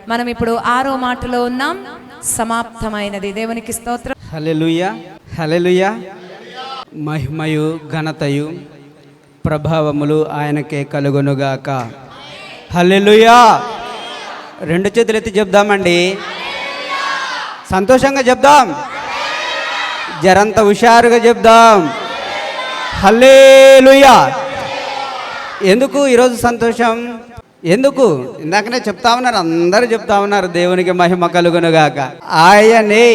మనం ఇప్పుడు 6వ మాటలో ఉన్నాం. సమాప్తమైనది. దేవునికి స్తోత్రం. హల్లెలూయా, హల్లెలూయా. మహిమయు ఘనతయు ప్రభావములు ఆయనకే కలుగునుగాక. హల్లెలూయా. రెండు చేతులు ఎత్తి చెప్దామండి, సంతోషంగా చెప్దాం, జరంత హుషారుగా చెప్దాం. హల్లెలూయా. ఎందుకు ఈరోజు సంతోషం? ఎందుకు? ఇందాకనే చెప్తా ఉన్నారు, అందరూ చెప్తా ఉన్నారు, దేవునికి మహిమ కలుగునుగాక. ఆయనే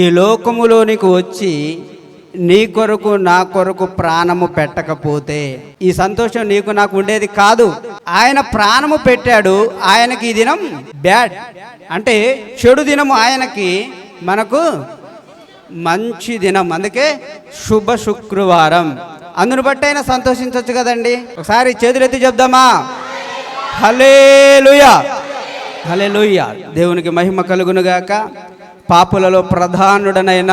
ఈ లోకములోనికి వచ్చి నీ కొరకు నా కొరకు ప్రాణము పెట్టకపోతే ఈ సంతోషం నీకు నాకు ఉండేది కాదు. ఆయన ప్రాణము పెట్టాడు. ఆయనకి ఈ దినం బ్యాడ్ అంటే చెడు దినము, ఆయనకి మనకు మంచి దినం. అందుకే శుభ శుక్రవారం. అందును బట్టి అయినా సంతోషించవచ్చు కదండి. ఒకసారి చేతులెత్తి చెప్దామా? హల్లెలూయా, హల్లెలూయా. దేవునికి మహిమ కలుగునుగాక. పాపులలో ప్రధానుడనైన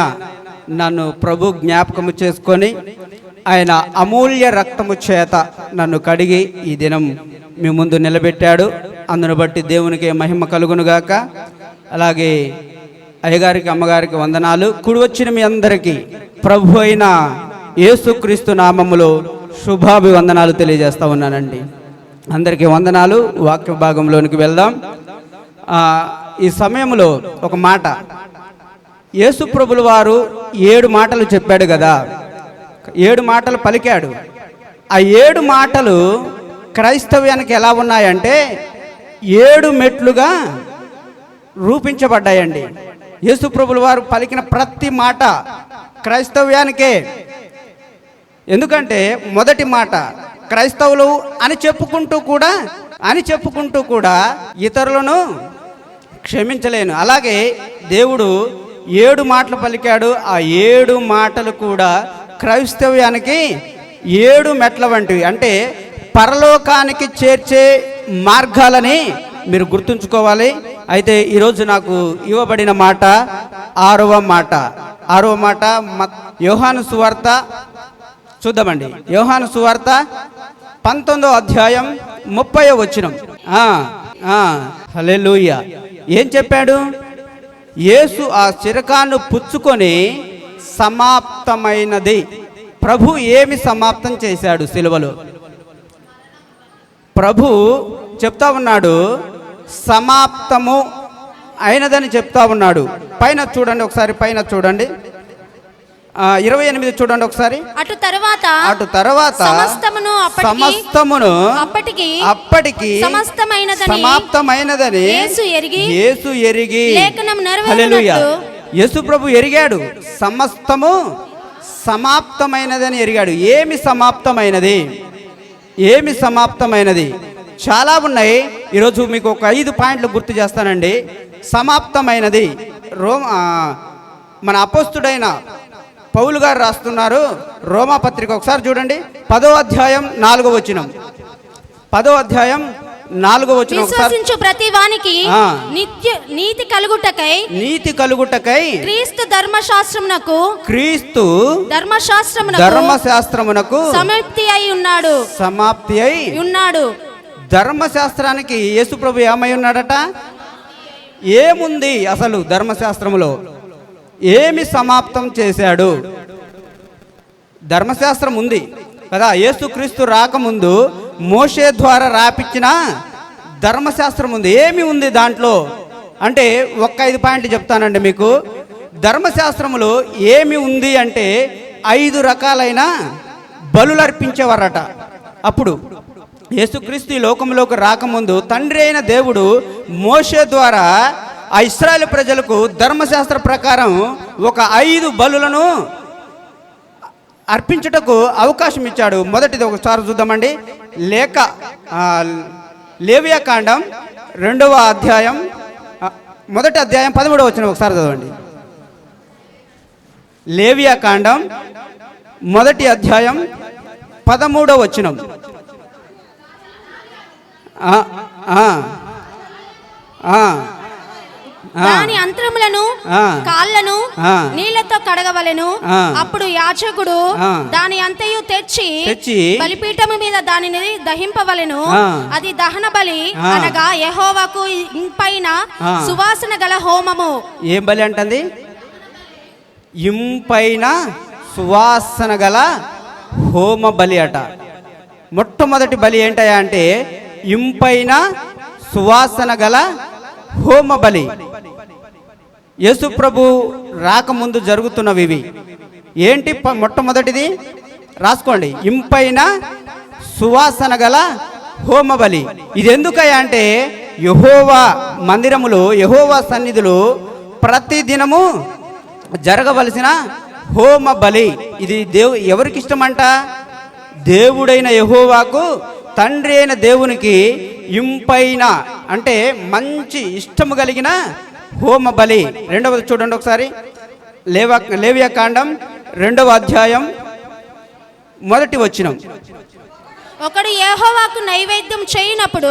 నన్ను ప్రభు జ్ఞాపకము చేసుకొని ఆయన అమూల్య రక్తము చేత నన్ను కడిగి ఈ దినం మీ ముందు నిలబెట్టాడు. అందును బట్టి దేవునికి మహిమ కలుగునుగాక. అలాగే అయ్యగారికి అమ్మగారికి వందనాలు. కుడి వచ్చిన మీ అందరికీ ప్రభు అయిన యేసుక్రీస్తు నామములో శుభాభివందనాలు తెలియజేస్తా ఉన్నానండి. అందరికీ వందనాలు. వాక్య భాగంలోనికి వెళ్దాం. ఈ సమయంలో ఒక మాట, యేసు ప్రభుల వారు 7 మాటలు చెప్పాడు కదా, 7 మాటలు పలికాడు. ఆ 7 మాటలు క్రైస్తవ్యానికి ఎలా ఉన్నాయంటే 7 మెట్లుగా రూపించబడ్డాయండి. యేసు ప్రభుల వారు పలికిన ప్రతి మాట క్రైస్తవ్యానికే. ఎందుకంటే మొదటి మాట క్రైస్తవులు అని చెప్పుకుంటూ కూడా ఇతరులను క్షమించలేను. అలాగే దేవుడు 7 మాటలు పలికాడు. ఆ 7 మాటలు కూడా క్రైస్తవ్యానికి 7 మెట్ల వంటివి. అంటే పరలోకానికి చేర్చే మార్గాలని మీరు గుర్తుంచుకోవాలి. అయితే ఈరోజు నాకు ఇవ్వబడిన మాట 6వ మాట యోహాను సువార్త చూద్దామండి. యోహాను సువార్త 19వ అధ్యాయం 30వ వచనం. హల్లెలూయా. ఏం చెప్పాడు? యేసు ఆ చిరకాను పుచ్చుకొని సమాప్తమైనది. ప్రభు ఏమి సమాప్తం చేశాడు సిలువలో? ప్రభు చెప్తా ఉన్నాడు, సమాప్తము అయినదని చెప్తా ఉన్నాడు. పైన చూడండి ఒకసారి, పైన చూడండి 28 చూడండి ఒకసారి. అటు తర్వాత సమస్తమును అప్పటికి సమాప్తమైనదని యేసు ఎరిగి. హల్లెలూయా. యేసు ప్రభు ఎరిగాడు, సమస్తము సమాప్తమైనదని ఎరిగాడు. ఏమి సమాప్తమైనది? చాలా ఉన్నాయి. ఈరోజు మీకు ఒక 5 పాయింట్లు గుర్తు చేస్తానండి. సమాప్తమైనది మన అపోస్తుడైన పౌలు గారు రాస్తున్నారు రోమా పత్రిక. ఒకసారి చూడండి 10వ అధ్యాయం 4వ వచనం. 10వ అధ్యాయం 4వ వచనం. విశ్వసించు ప్రతి వానికి నీతి కలుగుటకై క్రీస్తు ధర్మశాస్త్రమునకు సమాప్తి అయి ఉన్నాడు. ధర్మశాస్త్రానికి యేసు ప్రభు ఏమై ఉన్నాడట? ఏముంది అసలు ధర్మశాస్త్రములో? ఏమి సమాప్తం చేశాడు? ధర్మశాస్త్రం ఉంది కదా. యేసుక్రీస్తు రాకముందు మోషే ద్వారా రాపిచ్చిన ధర్మశాస్త్రం ఉంది. ఏమి ఉంది దాంట్లో అంటే ఒక్క 5 పాయింట్లు చెప్తానండి మీకు. ధర్మశాస్త్రములో ఏమి ఉంది అంటే 5 రకాలైన బలులు అర్పించేవారట. అప్పుడు యేసుక్రీస్తు ఈ లోకంలోకి రాకముందు తండ్రి అయిన దేవుడు మోషే ద్వారా ఆ ఇశ్రాయేలు ప్రజలకు ధర్మశాస్త్ర ప్రకారం ఒక 5 బలులను అర్పించుటకు అవకాశం ఇచ్చాడు. మొదటిది ఒకసారి చూద్దామండి. లేవియా కాండం 2వ అధ్యాయం మొదటి అధ్యాయం 13వ వచనం ఒకసారి చదవండి. లేవియా కాండం మొదటి అధ్యాయం 13వ వచనం. దాని అంతరములను కాళ్ళను నీళ్లతో కడగవలెను. అప్పుడు యాజకుడు దాని అంతయు తెచ్చి బలిపీఠము మీద దానిని దహింపవలెను. అది దహన బలి అనగా యెహోవాకు ఇంపైన సువాసన గల హోమము. ఏం బలి అంటుంది? ఇంపైన సువాసన గల హోమ బలి అట. మొట్టమొదటి బలి ఏంటయా అంటే ఇంపైన సువాసన గల హోమ బలి. యేసు ప్రభు రాకముందు జరుగుతున్నవి ఇవి. ఏంటి మొట్టమొదటిది? రాసుకోండి, ఇంపైన సువాసన గల హోమ బలి. ఇది ఎందుకయ్యా అంటే యెహోవా మందిరములు, యెహోవా సన్నిధులు ప్రతిదినము జరగవలసిన హోమ బలి. ఇది ఎవరికి ఇష్టమంట? దేవుడైన యెహోవాకు, తండ్రి అయిన దేవునికి ఇంపైన అంటే మంచి ఇష్టము కలిగిన హోమ బలి. రెండవది చూడండి ఒకసారి, లేవియాకాండం 2వ అధ్యాయం 1వ వచనం. ఒకడు యెహోవాకు నైవేద్యం చేయనప్పుడు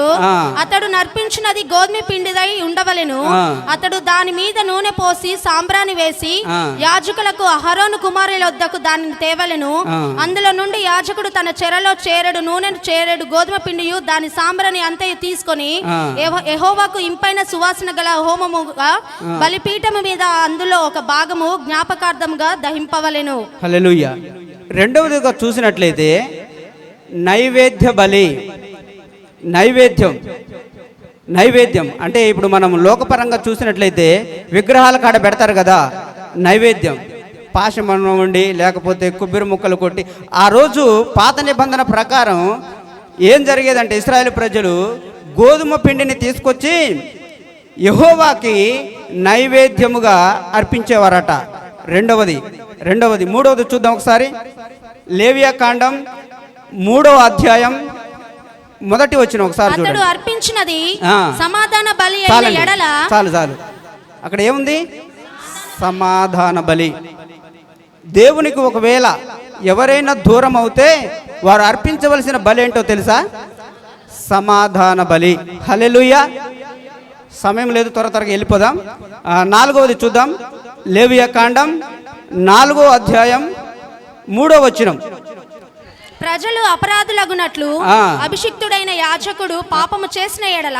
అతడు నర్పించినది గోధుమ పిండిదై ఉండవలెను. అతడు దాని మీద నూనె పోసి సాంబ్రాణి వేసి యాజకులకు అహరోను కుమారుల వద్దకు దానిని తేవలెను. అందులో నుండి యాజకుడు తన చెరలో చేరెడు నూనెను, చేరెడు గోధుమ పిండియు దాని సాంబ్రాణి అంతయు తీసుకొని యెహోవాకు ఇంపైన సువాసన గల హోమముగా బలిపీఠము మీద అందులో ఒక భాగము జ్ఞాపకార్థముగా దహింపవలెను. హల్లెలూయా. రెండవదిగా చూసినట్లయితే నైవేద్య బలి. నైవేద్యం అంటే ఇప్పుడు మనం లోకపరంగా చూసినట్లయితే విగ్రహాల కాడ పెడతారు కదా నైవేద్యం, పాశమన్నం వండి లేకపోతే కొబ్బరి ముక్కలు కొట్టి. ఆ రోజు పాత నిబంధన ప్రకారం ఏం జరిగేదంటే ఇశ్రాయేలు ప్రజలు గోధుమ పిండిని తీసుకొచ్చి యెహోవాకి నైవేద్యముగా అర్పించేవారట. రెండవది మూడవది చూద్దాం ఒకసారి. లేవియాకాండం 3వ అధ్యాయం 1వ వచనం ఒకసారి చూడండి. అతడు అర్పించినది సమాధాన బలి అయిన ఎడల. చాలు అక్కడ ఏముంది? సమాధాన బలి. దేవునికి ఒకవేళ ఎవరైనా దూరం అవుతే వారు అర్పించవలసిన బలి ఏంటో తెలుసా? సమాధాన బలి. హల్లెలూయా. సమయం లేదు, త్వరగా వెళ్ళిపోదాం. 4వది చూద్దాం. లేవియాకాండం 4వ అధ్యాయం 3వ వచనం. ప్రజలు అపరాధులగునట్లు అభిషిక్తుడైన యాజకుడు పాపము చేసిన ఎడల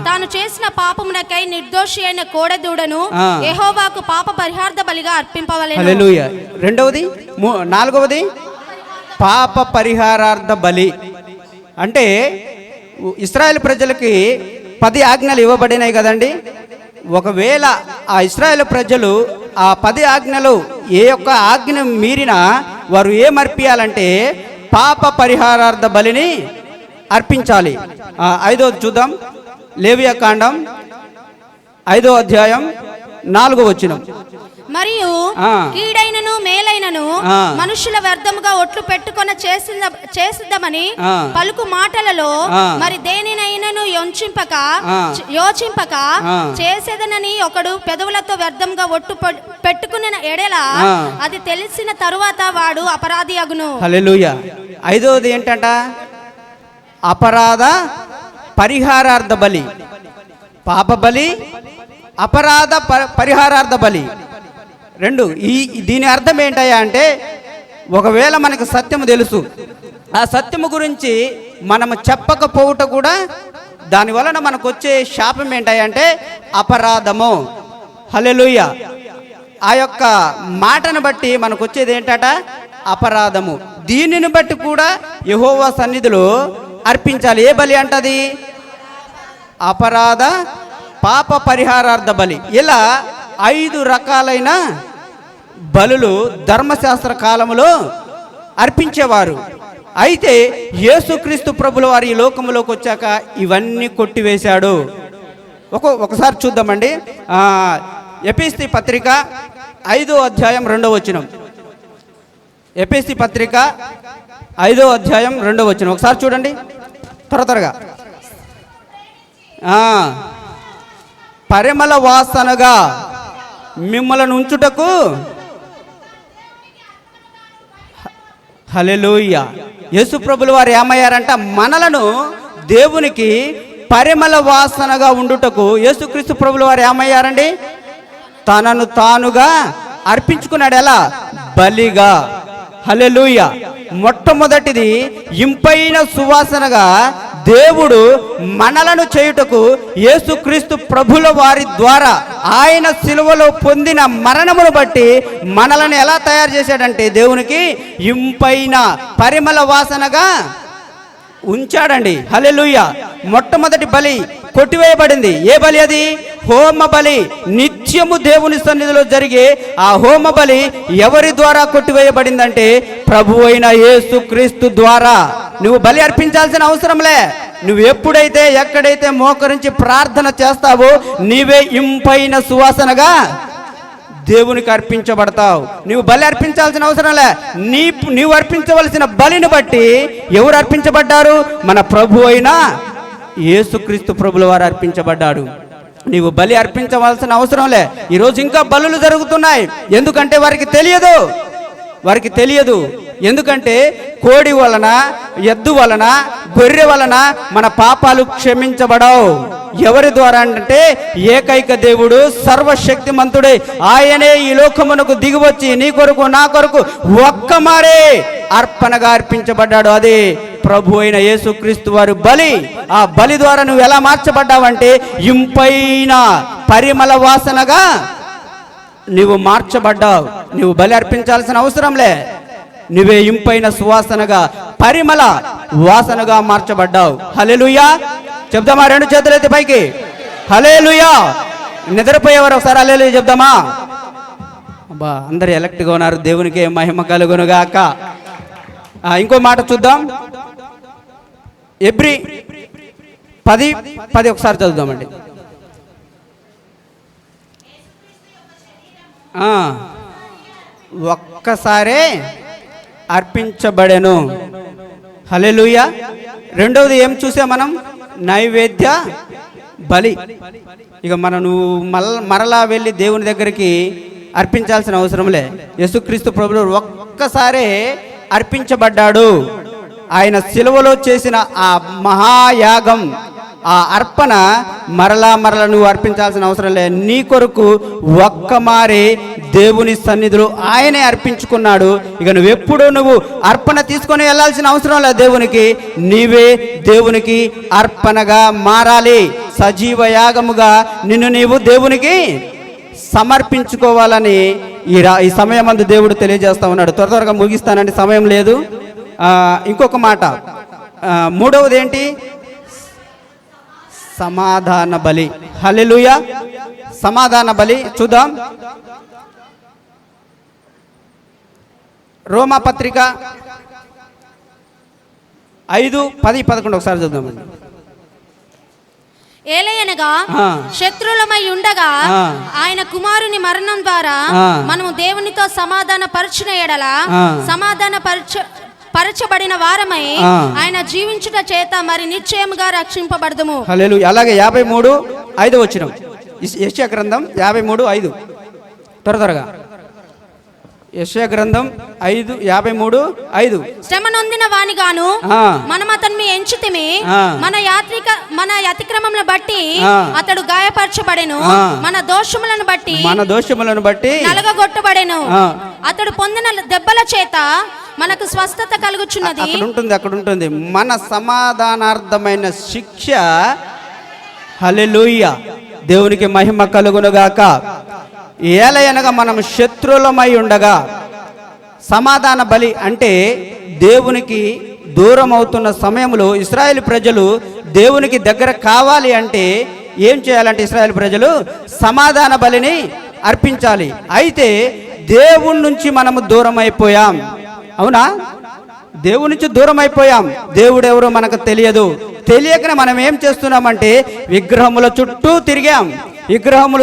తాను చేసిన పాపమునకై నిర్దోషి అయిన కోడెదూడను యెహోవాకు పాప పరిహార్థ బలిగా అర్పింపవలెను. హల్లెలూయా. 4వది పాప పరిహారార్థ బలి. అంటే ఇశ్రాయేలు ప్రజలకి 10 ఆజ్ఞలు ఇవ్వబడినాయి కదండి. ఒకవేళ ఆ ఇశ్రాయేలు ప్రజలు ఆ 10 ఆజ్ఞలు ఏ ఒక్క ఆజ్ఞ మీరినా వారు ఏమర్పియాలంటే పాప పరిహారార్థ బలిని అర్పించాలి. 5వది చూద్దాం. లేవియాకాండం 5వ అధ్యాయం 4వ వచనం. మరియు కీడైనను మేలైనను మనుషుల వ్యర్థముగా ఒట్లు పెట్టుకొని చేసిద్దామని పలుకు మాటలలో మరి దేనినైనను యోచింపక చేసేదనని ఒకడు పెదవులతో వ్యర్థంగా ఒట్టు పెట్టుకున్న ఎడల అది తెలిసిన తరువాత వాడు అపరాధి అగును. హల్లెలూయా. 5వది ఏంటంట? అపరాధ పరిహారార్థ బలి. పాప బలి, అపరాధ పరిహారార్థ బలి. దీని అర్థం ఏంటయ్యా అంటే ఒకవేళ మనకు సత్యము తెలుసు, ఆ సత్యము గురించి మనము చెప్పకపోవట కూడా దాని వలన మనకు వచ్చే శాపం ఏంటయ్యా అంటే అపరాధము. హల్లెలూయా. ఆ యొక్క మాటను బట్టి మనకు వచ్చేది ఏంటట? అపరాధము. దీనిని బట్టి కూడా యెహోవా సన్నిధిలో అర్పించాలి. ఏ బలి అంటది? అపరాధ పాప పరిహారార్థ బలి. ఇలా 5 రకాలైన బలులు ధర్మశాస్త్ర కాలములో అర్పించేవారు. అయితే యేసుక్రీస్తు ప్రభుల వారి ఈ లోకములోకి వచ్చాక ఇవన్నీ కొట్టివేశాడు. ఒకసారి చూద్దామండి. ఎఫెసీ పత్రిక 5వ అధ్యాయం 2వ వచనం. ఎఫెసీ పత్రిక 5వ అధ్యాయం 2వ వచనం ఒకసారి చూడండి త్వరగా. పరిమళ వాసనగా మిమ్మల్ని ఉంచుటకు. హల్లెలూయా. యేసు ప్రభుల వారు ఏమయ్యారంట? మనలను దేవునికి పరిమళ వాసనగా ఉండుటకు యేసుక్రీస్తు ప్రభుల వారు ఏమయ్యారండి? తనను తానుగా అర్పించుకున్నాడు. ఎలా? బలిగా. హల్లెలూయా. మొట్టమొదటిది ఇంపైన సువాసనగా దేవుడు మనలను చేయుటకు యేసుక్రీస్తు ప్రభుల వారి ద్వారా ఆయన సిలువలో పొందిన మరణమును బట్టి మనలను ఎలా తయారు చేశాడంటే దేవునికి ఇంపైన పరిమళ వాసనగా ఉంచాడండి. హల్లెలూయా. మొట్టమొదటి బలి కొట్టివేయబడింది. ఏ బలి అది? హోమ బలి. నిత్యము దేవుని సన్నిధిలో జరిగే ఆ హోమ బలి ఎవరి ద్వారా కొట్టివేయబడిందంటే ప్రభు అయిన యేసుక్రీస్తు ద్వారా. నువ్వు బలి అర్పించాల్సిన అవసరంలే. నువ్వు ఎప్పుడైతే ఎక్కడైతే మోకరించి ప్రార్థన చేస్తావో నీవే ఇంపైన సువాసనగా దేవునికి అర్పించబడతావు. నీవు బలి అర్పించాల్సిన అవసరం లే. నీవు అర్పించవలసిన బలిని బట్టి ఎవరు అర్పించబడ్డారు? మన ప్రభు అయిన యేసుక్రీస్తు ప్రభుల వారు అర్పించబడ్డాడు. నీవు బలి అర్పించవలసిన అవసరం లే. ఈరోజు ఇంకా బలులు జరుగుతున్నాయి. ఎందుకంటే వారికి తెలియదు. ఎందుకంటే కోడి వలన, ఎద్దు వలన, గొర్రె వలన మన పాపాలు క్షమించబడవు. ఎవరి ద్వారా అంటే ఏకైక దేవుడు సర్వశక్తిమంతుడే ఆయనే ఈ లోకమునకు దిగివచ్చి నీ కొరకు నా కొరకు ఒక్క మారే అర్పణగా అర్పించబడ్డాడు. అదే ప్రభు అయిన యేసుక్రీస్తు వారి బలి. ఆ బలి ద్వారా నువ్వు ఎలా మార్చబడ్డావంటే ఇంపైన పరిమళ వాసనగా నీవు మార్చబడ్డావు. నువ్వు బలి అర్పించాల్సిన అవసరంలే. నువ్వే ఇంపైన సువాసనగా పరిమళ వాసనగా మార్చబడ్డావు. హల్లెలూయా. చెప్దామా? రెండు చేతులైతే పైకి. హల్లెలూయా. నిద్రపోయేవారు ఒకసారి హల్లెలూయా చెప్దామా? అబ్బా, అందరు ఎలక్ట్గా ఉన్నారు. దేవునికి మహిమ కలుగునుగాక. ఇంకో మాట చూద్దాం. ఎబ్రీ 10:10 ఒకసారి చదువుదామండి. ఒక్కసారే అర్పించబడెను. హల్లెలూయా. రెండవది ఏం చూసా మనం? నైవేద్య బలి. ఇక నువ్వు మరలా వెళ్ళి దేవుని దగ్గరికి అర్పించాల్సిన అవసరంలే. యేసుక్రీస్తు ప్రభువు ఒక్కసారే అర్పించబడ్డాడు. ఆయన సిలువలో చేసిన ఆ మహాయాగం, ఆ అర్పణ మరలా నువ్వు అర్పించాల్సిన అవసరం లేదు. నీ కొరకు ఒక్క మారే దేవుని సన్నిధిలో ఆయనే అర్పించుకున్నాడు. ఇక నువ్వెప్పుడు నువ్వు అర్పణ తీసుకొని వెళ్ళాల్సిన అవసరం లేదు. దేవునికి నీవే దేవునికి అర్పణగా మారాలి. సజీవ యాగముగా నిన్ను నీవు దేవునికి సమర్పించుకోవాలని ఈ సమయమందు దేవుడు తెలియజేస్తా ఉన్నాడు. త్వరగా ముగిస్తానండి, సమయం లేదు. ఇంకొక మాట, మూడవది ఏంటి? సమాధాన బలి. హల్లెలూయా. సమాధాన బలి చూద్దాం. రోమా పత్రిక 5:10-11 ఒకసారి చూద్దామండి. ఏలయనగా శత్రులమై ఉండగా ఆయన కుమారుని మరణం ద్వారా మనము దేవునితో సమాధాన పరచిన ఎడల పరచబడిన వారమై ఆయన జీవించుట చేత మరి నిశ్చయముగా రక్షింపబడదుము. హల్లెలూయా. అలాగే 53:5 వచనం, యెషయా గ్రంథం 53:5. త్వరగా యెషయా గ్రంథం 53:5. శ్రమ నొందిన వానిగాను మనం అతన్ని ఎంచితిమి, మన అతిక్రమములను బట్టి అతడు గాయపరచబడెను, మన దోషములను బట్టి నలగగొట్టబడెను, అతడు పొందిన దెబ్బల చేత మనకు స్వస్థత కలుగుచున్నది. అక్కడ ఉంటుంది మన సమాధానార్థమైన శిక్ష. హల్లెలూయా. దేవునికి మహిమ కలుగునుగాక. ఏలయనగా మనం శత్రువులమై ఉండగా, సమాధాన బలి అంటే దేవునికి దూరం అవుతున్న సమయంలో ఇశ్రాయేలు ప్రజలు దేవునికి దగ్గర కావాలి అంటే ఏం చేయాలంటే ఇశ్రాయేలు ప్రజలు సమాధాన బలిని అర్పించాలి. అయితే దేవుని నుంచి మనము దూరం అయిపోయాం. అవునా? దేవుని నుంచి దూరం అయిపోయాం. దేవుడు ఎవరో మనకు తెలియకనే మనం ఏం చేస్తున్నామంటే విగ్రహముల చుట్టూ తిరిగాం. విగ్రహముల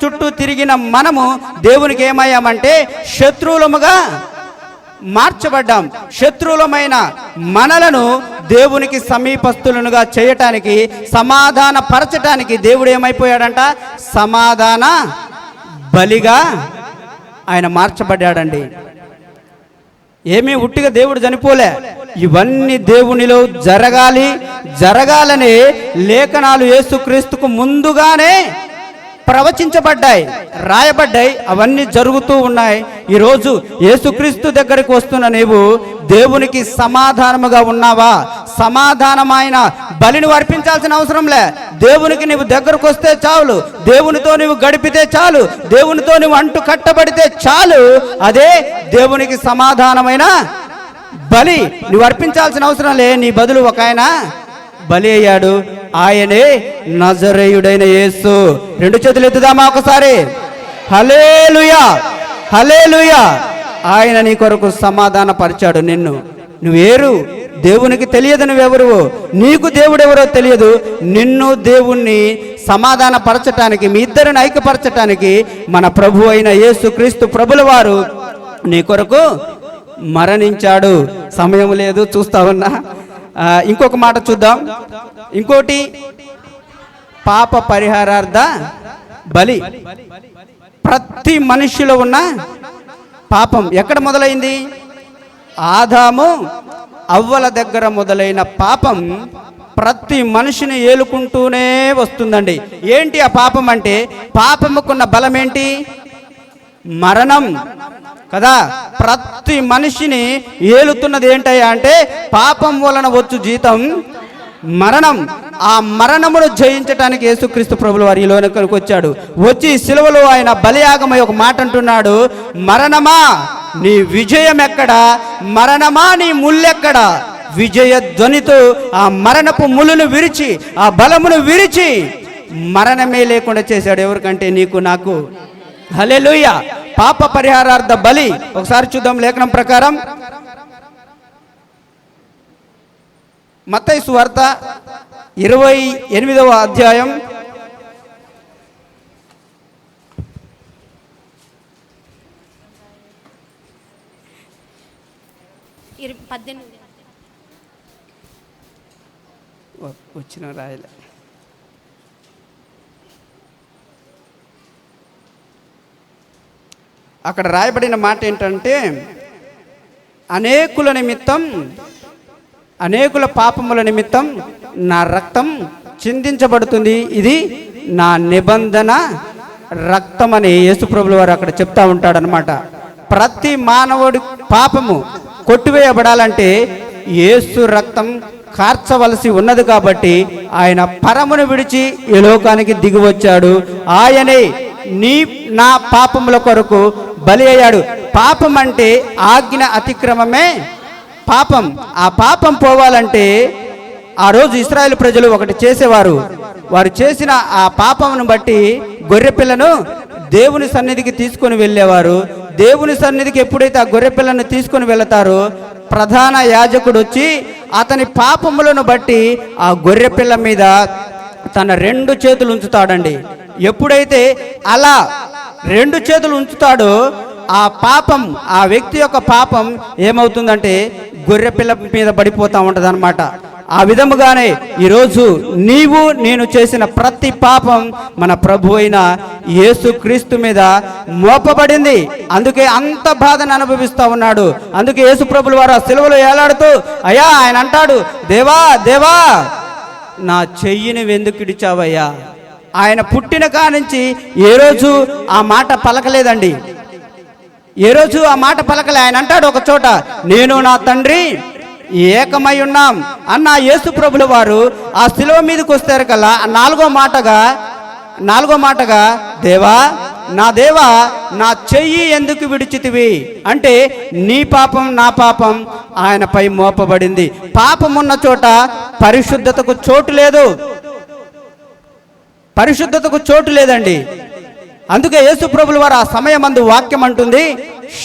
చుట్టూ తిరిగిన మనము దేవునికి ఏమయ్యామంటే శత్రువులముగా మార్చబడ్డాం. శత్రువులమైన మనలను దేవునికి సమీపస్తులనుగా చేయటానికి, సమాధాన పరచటానికి దేవుడు ఏమైపోయాడంట? సమాధాన బలిగా ఆయన మార్చబడ్డాడండి. ఏమీ ఉట్టిగా దేవుడు చనిపోలే. ఇవన్నీ దేవునిలో జరగాలి. జరగాలని లేఖనాలు యేసుక్రీస్తుకు ముందుగానే ప్రవచించబడ్డాయి, రాయబడ్డాయి. అవన్నీ జరుగుతూ ఉన్నాయి. ఈరోజు యేసుక్రీస్తు దగ్గరికి వస్తున్న నీవు దేవునికి సమాధానముగా ఉన్నావా? సమాధానమైన బలిని అర్పించాల్సిన అవసరం లే. దేవునికి నీవు దగ్గరకు వస్తే చాలు, దేవునితో నీవు గడిపితే చాలు, దేవునితో నీవు అంటు కట్టబడితే చాలు. అదే దేవునికి సమాధానమైన బలి. నువ్వు అర్పించాల్సిన అవసరం లే. నీ బదులు ఒక ఆయన బలి అయ్యాడు. ఆయనే నజరేయుడైన యేసు. రెండు చేతులు ఎత్తుదామా ఒకసారి? హల్లెలూయా, హల్లెలూయా. ఆయన నీ కొరకు సమాధాన పరిచాడు నిన్ను. నువ్వేరు, దేవునికి తెలియదు నువ్వెవరు, నీకు దేవుడెవరో తెలియదు. నిన్ను దేవుణ్ణి సమాధాన పరచటానికి, మీ ఇద్దరిని ఐక్యపరచటానికి మన ప్రభు అయిన యేసుక్రీస్తు ప్రభుల వారు నీ కొరకు మరణించాడు. సమయం లేదు, చూస్తా ఉన్నా. ఇంకొక మాట చూద్దాం. ఇంకోటి, పాప పరిహారార్థ బలి. ప్రతి మనిషిలో ఉన్న పాపం ఎక్కడ మొదలైంది? ఆదాము అవ్వల దగ్గర మొదలైన పాపం ప్రతి మనిషిని ఏలుకుంటూనే వస్తుందండి. ఏంటి ఆ పాపం అంటే? పాపముకున్న బలం ఏంటి? మరణం కదా. ప్రతి మనిషిని ఏలుతున్నది ఏంటయ్యా అంటే పాపం వలన వచ్చు జీతం మరణం. ఆ మరణమును జయించడానికి యేసుక్రీస్తు ప్రభుల వారి లోనికి వచ్చాడు. వచ్చి సిలువలో ఆయన బలియాగమై ఒక మాట అంటున్నాడు, మరణమా నీ విజయం ఎక్కడా? మరణమా నీ ముల్లెక్కడా? విజయ ధ్వనితో ఆ మరణపు ముళ్ళును విరిచి, ఆ బలమును విరిచి మరణమే లేకుండా చేశాడు. ఎవరికంటే నీకు, నాకు. హల్లెలూయా. పాప పరిహారార్థ బలి. ఒకసారి చూద్దాం లేఖనం ప్రకారం. మత్తయి సువార్త 28వ అధ్యాయం 18 వచ్చిన రాయలే. అక్కడ రాయబడిన మాట ఏంటంటే, అనేకుల నిమిత్తం, అనేకుల పాపముల నిమిత్తం నా రక్తం చిందించబడుతుంది, ఇది నా నిబంధన రక్తం అని యేసుప్రభుల వారు అక్కడ చెప్తా ఉంటాడనమాట. ప్రతి మానవుడి పాపము కొట్టివేయబడాలంటే యేసు రక్తం కార్చవలసి ఉన్నది. కాబట్టి ఆయన పరమును విడిచి ఈ లోకానికి దిగి వచ్చాడు. ఆయనే నా పాపముల కొరకు బలి అయ్యాడు. పాపం అంటే ఆజ్ఞ అతిక్రమమే పాపం. ఆ పాపం పోవాలంటే ఆ రోజు ఇశ్రాయేలు ప్రజలు ఒకటి చేసేవారు. వారు చేసిన ఆ పాపమును బట్టి గొర్రెపిల్లను దేవుని సన్నిధికి తీసుకొని వెళ్ళేవారు. దేవుని సన్నిధికి ఎప్పుడైతే ఆ గొర్రెపిల్లను తీసుకొని వెళతారో ప్రధాన యాజకుడు వచ్చి అతని పాపములను బట్టి ఆ గొర్రెపిల్ల మీద తన 2 చేతులు ఉంచుతాడండి. ఎప్పుడైతే అలా 2 చేతులు ఉంచుతాడో ఆ పాపం, ఆ వ్యక్తి యొక్క పాపం ఏమవుతుందంటే గొర్రెపిల్ల మీద పడిపోతూ ఉంటుంది అన్నమాట. ఆ విధముగానే ఈరోజు నీవు నేను చేసిన ప్రతి పాపం మన ప్రభు అయిన యేసుక్రీస్తు మీద మోపబడింది. అందుకే అంత బాధను అనుభవిస్తూ ఉన్నాడు. అందుకే యేసు ప్రభుల వారు ఆ సిలువలో ఏలాడుతూ అయ్యా ఆయన అంటాడు, దేవా దేవా నా చెయ్యిని ఎందుకు ఇడిచావయ్యా. ఆయన పుట్టిన కానించి ఏ రోజు ఆ మాట పలకలేదండి. ఏ రోజు ఆ మాట పలకలే. ఆయన అంటాడు ఒక చోట, నేను నా తండ్రి ఏకమై ఉన్నాం అన్న యేసు ప్రభుల వారు ఆ శిలువ మీదకి వస్తారు కల్లా నాలుగో మాటగా దేవా నా చెయ్యి ఎందుకు విడిచితివి అంటే నీ పాపం నా పాపం ఆయనపై మోపబడింది. పాపం ఉన్న చోట పరిశుద్ధతకు చోటు లేదండి. అందుకే యేసు ప్రభుల వారు ఆ సమయమందు వాక్యం అంటుంది,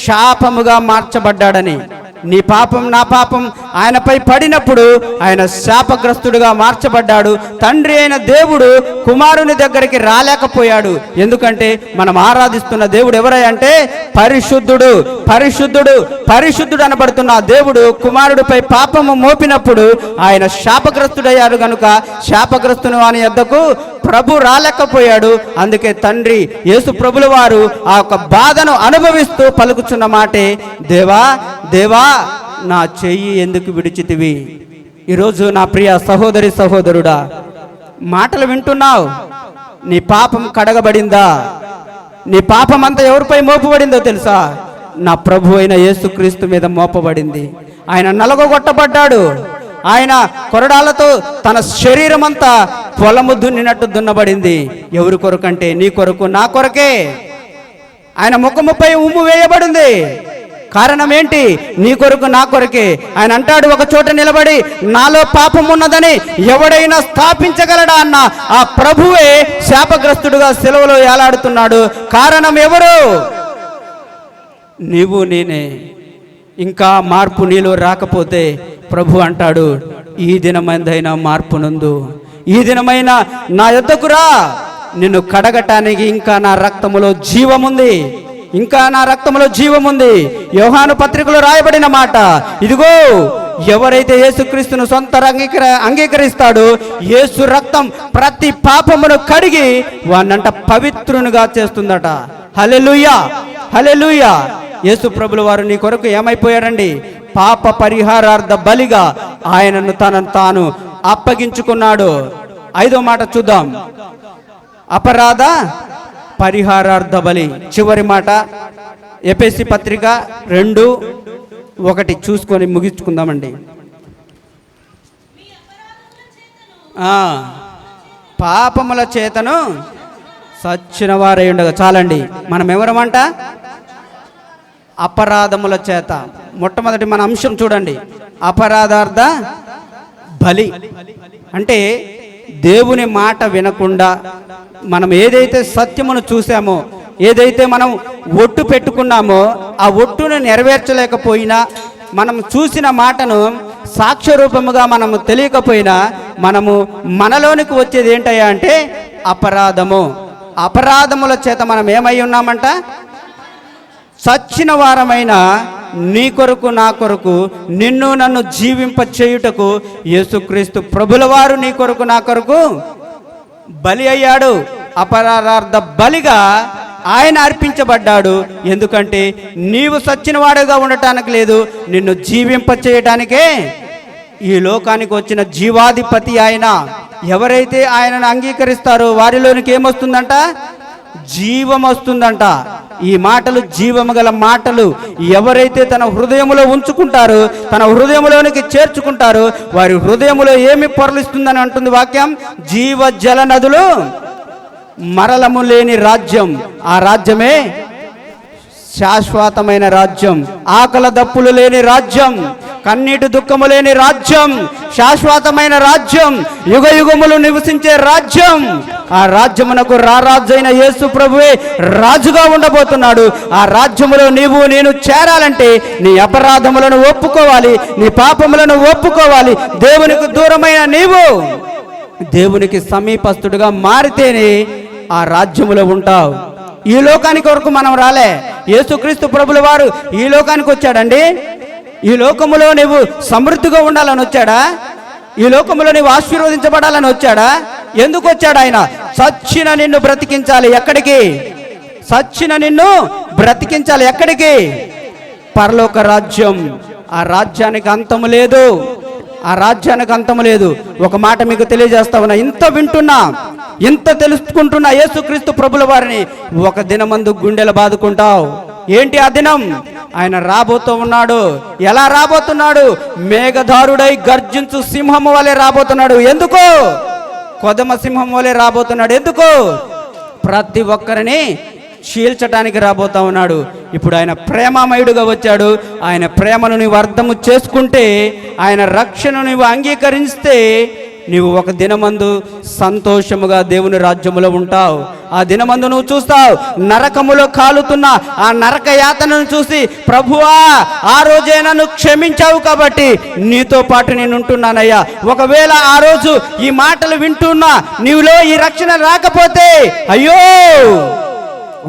శాపముగా మార్చబడ్డాడని. నీ పాపం నా పాపం ఆయనపై పడినప్పుడు ఆయన శాపగ్రస్తుడుగా మార్చబడ్డాడు. తండ్రి అయిన దేవుడు కుమారుని దగ్గరికి రాలేకపోయాడు. ఎందుకంటే మనం ఆరాధిస్తున్న దేవుడు ఎవరంటే పరిశుద్ధుడు పరిశుద్ధుడు పరిశుద్ధుడు అనబడుతున్న దేవుడు కుమారుడిపై పాపము మోపినప్పుడు ఆయన శాపగ్రస్తుడయ్యాడు. కనుక శాపగ్రస్తుని వాని యొద్దకు ప్రభు రాలేకపోయాడు. అందుకే తండ్రి యేసు ప్రభుల వారు ఆ యొక్క బాధను అనుభవిస్తూ పలుకుచున్న మాటే, దేవా దేవా నా చెయ్యి ఎందుకు విడిచితివి. ఈరోజు నా ప్రియ సహోదరి సహోదరుడా, మాటలు వింటున్నావు, నీ పాపం కడగబడిందా? నీ పాపం అంతా ఎవరిపై మోపబడిందో తెలుసా? నా ప్రభు అయిన యేసుక్రీస్తు మీద మోపబడింది. ఆయన నలగొట్టబడ్డాడు. ఆయన కొరడాలతో తన శరీరం అంతా పొలము దున్నినట్టు దున్నబడింది. ఎవరి కొరకంటే? నీ కొరకు, నా కొరకే. ఆయన ముఖముపై ఉమ్ము వేయబడింది. కారణం ఏంటి? నీ కొరకు, నా కొరకే. ఆయన అంటాడు, ఒక చోట నిలబడి నాలో పాపం ఉన్నదని ఎవడైనా స్థాపించగలడా అన్న ఆ ప్రభువే శాపగ్రస్తుడుగా సిలువలో ఏలాడుతున్నాడు. కారణం ఎవరు? నీవు, నేనే. ఇంకా మార్పు నీలో రాకపోతే ప్రభు అంటాడు, ఈ దినమైందైనా మార్పు నందు, ఈ దినమైన నా యొద్దకు రా, నిన్ను కడగటానికి ఇంకా నా రక్తములో జీవముంది, ఇంకా నా రక్తములో జీవముంది. యోహాను పత్రికలో రాయబడిన మాట. ఇదిగో, ఎవరైతే యేసుక్రీస్తును సొంత అంగీకరిస్తాడో యేసు రక్తం ప్రతి పాపమును కడిగి వాన్నంట పవిత్రునిగా చేస్తుందట. హల్లెలూయా, హల్లెలూయా. యేసు ప్రభుల వారు నీ కొరకు ఏమైపోయాడండి? పాప పరిహారార్థ బలిగా ఆయనను తనను తాను అప్పగించుకున్నాడు. 5వ మాట చూద్దాం. అపరాధ పరిహారార్థ బలి. చివరి మాట ఎఫెసీ పత్రిక 2:1 చూసుకొని ముగించుకుందామండి. పాపముల చేతను సచ్చిన వారై ఉండగా. చాలండి. మనం ఎవరమంట? అపరాధముల చేత. మొట్టమొదటి మన అంశం చూడండి, అపరాధార్థ బలి. అంటే దేవుని మాట వినకుండా మనం ఏదైతే సత్యమును చూసామో, ఏదైతే మనం ఒట్టు పెట్టుకున్నామో ఆ ఒట్టును నెరవేర్చలేకపోయినా, మనం చూసిన మాటను సాక్ష్య రూపముగా మనము తెలియకపోయినా మనము మనలోనికి వచ్చేది ఏంటయ్యా అంటే అపరాధము. అపరాధముల చేత మనం ఏమై ఉన్నామంట? సచ్చిన వారమైన నీ కొరకు, నా కొరకు, నిన్ను నన్ను జీవింప చేయుటకు యేసుక్రీస్తు ప్రభుల వారు నీ కొరకు, నా కొరకు బలి అయ్యాడు. అపరాధార్థ బలిగా ఆయన అర్పించబడ్డాడు. ఎందుకంటే నీవు సచ్చిన వాడుగా ఉండటానికి లేదు, నిన్ను జీవింప చేయటానికే ఈ లోకానికి వచ్చిన జీవాధిపతి ఆయన. ఎవరైతే ఆయనను అంగీకరిస్తారో వారిలోనికి ఏమొస్తుందంట? జీవం వస్తుందంట. ఈ మాటలు జీవము గల మాటలు. ఎవరైతే తన హృదయములో ఉంచుకుంటారో, తన హృదయములోనికి చేర్చుకుంటారో వారి హృదయములో ఏమి పొరలిస్తుందని అంటుంది వాక్యం? జీవ జల నదులు, మరలము లేని రాజ్యం. ఆ రాజ్యమే శాశ్వతమైన రాజ్యం, ఆకలి దప్పులు లేని రాజ్యం, కన్నీటి దుఃఖము లేని రాజ్యం, శాశ్వతమైన రాజ్యం, యుగ యుగములు నివసించే రాజ్యం. ఆ రాజ్యమునకు రారాజైన యేసు ప్రభువే రాజుగా ఉండబోతున్నాడు. ఆ రాజ్యములో నీవు నేను చేరాలంటే నీ అపరాధములను ఒప్పుకోవాలి, నీ పాపములను ఒప్పుకోవాలి. దేవునికి దూరమైన నీవు దేవునికి సమీపస్తుడిగా మారితేనే ఆ రాజ్యములో ఉంటావు. ఈ లోకానికి వరకు మనం రాలే. యేసుక్రీస్తు ప్రభుల వారు ఈ లోకానికి వచ్చాడండి. ఈ లోకములో నీవు సమృద్ధిగా ఉండాలని వచ్చాడా? ఈ లోకములో నీవు ఆశీర్వదించబడాలని వచ్చాడా? ఎందుకు వచ్చాడు ఆయన? సచ్చిన నిన్ను బ్రతికించాలి. ఎక్కడికి? సచ్చిన నిన్ను బ్రతికించాలి. ఎక్కడికి? పరలోక రాజ్యం. ఆ రాజ్యానికి అంతము లేదు, ఆ రాజ్యానికి అంతము లేదు. ఒక మాట మీకు తెలియజేస్తా ఉన్నా, ఇంత వింటున్నా, ఇంత తెలుసుకుంటున్నా యేసుక్రీస్తు ప్రభుల వారిని, ఒక దినమందు గుండెలు బాదుకుంటావు. ఏంటి ఆ దినం? ఆయన రాబోతూ ఉన్నాడు. ఎలా రాబోతున్నాడు? మేఘధారుడై గర్జించు సింహము వలె రాబోతున్నాడు. ఎందుకు? కొదమ సింహం వలె రాబోతున్నాడు. ఎందుకు? ప్రతి ఒక్కరిని చీల్చడానికి రాబోతా ఉన్నాడు. ఇప్పుడు ఆయన ప్రేమమయుడుగా వచ్చాడు. ఆయన ప్రేమను నీవు అర్థము చేసుకుంటే, ఆయన రక్షణను నీవు అంగీకరిస్తే నీవు ఒక దినమందు సంతోషముగా దేవుని రాజ్యములో ఉంటావు. ఆ దినమందు నువ్వు చూస్తావు నరకములో కాలుతున్న ఆ నరక యాతనను చూసి, ప్రభువా ఆ రోజే నన్ను క్షమించావు కాబట్టి నీతో పాటు నేను ఉంటున్నానయ్యా. ఒకవేళ ఆ రోజు ఈ మాటలు వింటున్నా నీవులో ఈ రక్షణ రాకపోతే, అయ్యో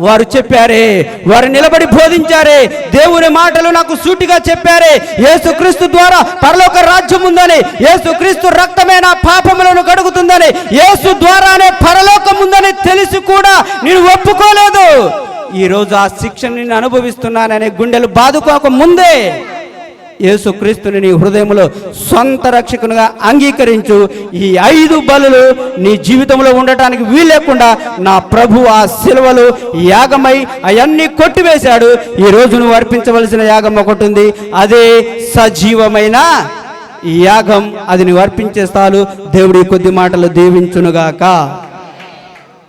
వారు చెప్పారే, వారు నిలబడి బోధించారే, దేవుని మాటలు నాకు సూటిగా చెప్పారే, యేసుక్రీస్తు ద్వారా పరలోక రాజ్యం ఉందని, యేసుక్రీస్తు రక్తమే నా పాపములను కడుగుతుందని, యేసు ద్వారానే పరలోకం ఉందని తెలిసి కూడా నేను ఒప్పుకోలేదు. ఈరోజు ఆ శిక్షను నేను అనుభవిస్తున్నాననే గుండెలు బాదుకోక ముందే యేసుక్రీస్తుని నీ హృదయంలో సొంత రక్షకునిగా అంగీకరించు. ఈ 5 బలులు నీ జీవితంలో ఉండటానికి వీలేకుండా నా ప్రభు ఆ శిలువలు యాగమై అవన్నీ కొట్టివేశాడు. ఈ రోజు నువ్వు అర్పించవలసిన యాగం ఒకటి ఉంది, అదే సజీవమైన యాగం. అది నువ్వు అర్పించేస్తాను. దేవుడి కొద్ది మాటలు దీవించునుగాక.